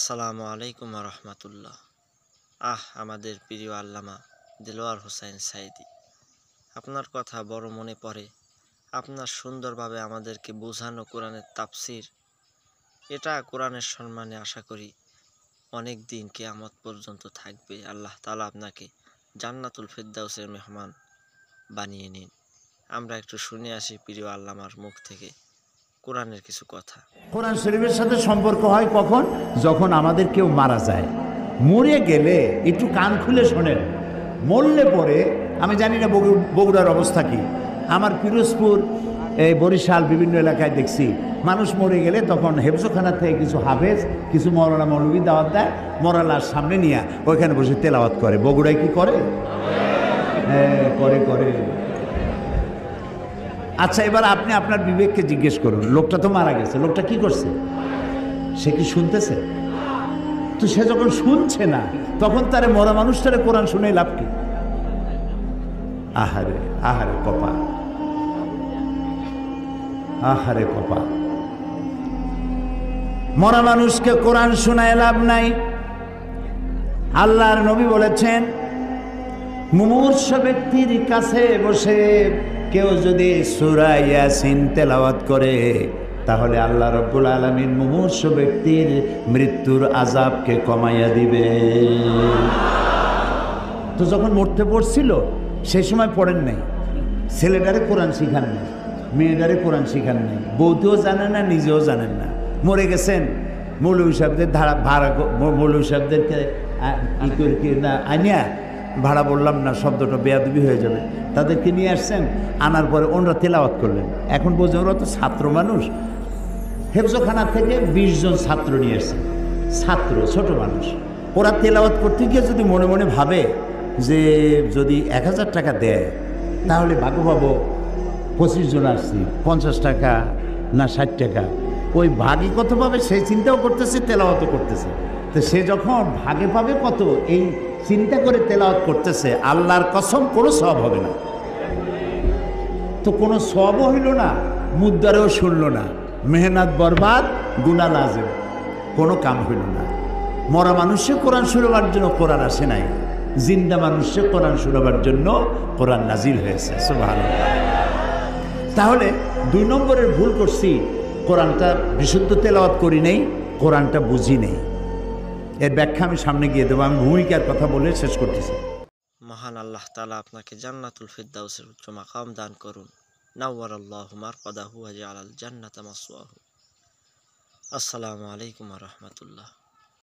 আসসালামু আলাইকুম রহমতুল্লাহ। আমাদের প্রিয় আল্লামা দেলোয়ার হোসাইন সাঈদী, আপনার কথা বড় মনে পড়ে। আপনার সুন্দরভাবে আমাদেরকে বোঝানো কোরআনের তাফসির, এটা কোরআনের সম্মানে আশা করি অনেক দিন কিয়ামত পর্যন্ত থাকবে। আল্লাহ তাআলা আপনাকে জান্নাতুল ফেরদাউসের মেহমান বানিয়ে নিন। আমরা একটু শুনে আসি প্রিয় আল্লামার মুখ থেকে কোরআনের কিছু কথা। কোরআন শরীফের সাথে সম্পর্ক হয় কখন? যখন আমাদের কেউ মারা যায়। মরে গেলে একটু কান খুলে শোনেন। মরলে পরে আমি জানি না বগুড়ার অবস্থা কি, আমার পিরোজপুর, এই বরিশাল বিভিন্ন এলাকায় দেখছি মানুষ মরে গেলে তখন হেফজোখানা থেকে কিছু হাফেজ, কিছু মৌলানা মৌলবী দাওয়াত দেয়, মরালার সামনে নিয়ে ওইখানে বসে তেলাওয়াত করে। বগুড়ায় কি করে? হ্যাঁ, করে। আচ্ছা, এবার আপনি আপনার বিবেককে জিজ্ঞেস করুন, লোকটা তো মারা গেছে, লোকটা কি করছে? সে কি শুনতেছে? তো সে যখন শুনছে না, তখন তারে মরা মানুষটারে কোরআন শুনে লাভ কি? আহারে কপাল, আহারে কপাল। মরা মানুষকে কোরআন শোনায় লাভ নাই। আল্লাহর নবী বলেছেন, মুমূর্ষ ব্যক্তির কাছে বসে কেউ যদি সূরা ইয়াসিন তেলাওয়াত করে, তাহলে আল্লাহ রাব্বুল আলামিন মুমূর্ষ ব্যক্তির মৃত্যুর আযাবকে কমাইয়া দিবে। তো যখন মরতে পড়ছিল সেই সময় পড়েন নাই, ছেলেটারে কোরআন শিখান নাই, মেয়েটারে কোরআন শিখান নাই, বউতেও জানেন না, নিজেও জানেন না। মরে গেছেন, মৌলভী সাহেবদের ভাড়া, মৌলভী সাহেবদেরকে আনিয়া, ভাড়া বললাম না, শব্দটা বেয়াদবি হয়ে যাবে, তাদেরকে নিয়ে আসছেন, আনার পরে ওনারা তেলাওয়াত করলেন। এখন বোঝেন ওরা তো ছাত্র মানুষ, হেফজোখানা থেকে 20 জন ছাত্র নিয়ে আসছেন, ছাত্র ছোট মানুষ। ওরা তেলাওয়াত করতে গিয়ে যদি মনে মনে ভাবে যে যদি 1000 টাকা দেয় তাহলে ভাগ্য পাবো, 25 জন আসছি, 50 টাকা না 60 টাকা, ওই ভাগে কত পাবে সেই চিন্তাও করতেছে, তেলাওয়াতও করতেছে। তো সে যখন ভাগে পাবে কত এই চিন্তা করে তেলাওয়াত করতেছে, আল্লাহর কসম কোনো সওয়াব হবে না। তো কোনো সওয়াবও হইল না, মুদ্দারেও শুনল না, মেহনত বরবাদ, গুনাহ লাজেম, কোনো কাম হইল না। মরা মানুষে কোরআন শুনবার জন্য কোরআন আসে নাই, জিন্দা মানুষে কোরআন শুনবার জন্য কোরআন নাজিল হয়েছে। সুবহানাল্লাহ। তাহলে 2 নম্বরের ভুল করছি, কোরআনটা বিশুদ্ধ তেলাওয়াত করি নেই, কোরআনটা বুঝি নেই। এর ব্যাখ্যা আমি সামনে গিয়ে দেবো, আমি ভূমিকার কথা বলে শেষ করতেছি। মহান আল্লাহ তাআলা আপনাকে জান্নাতুল ফিরদাউসের উচ্চ মাকাম দান করুন। নাওয়ারাল্লাহু মারকাদাহু ওয়া জাআলাল জান্নাতা মাসওয়াহু। আসসালামু আলাইকুম ওয়া রাহমাতুল্লাহ।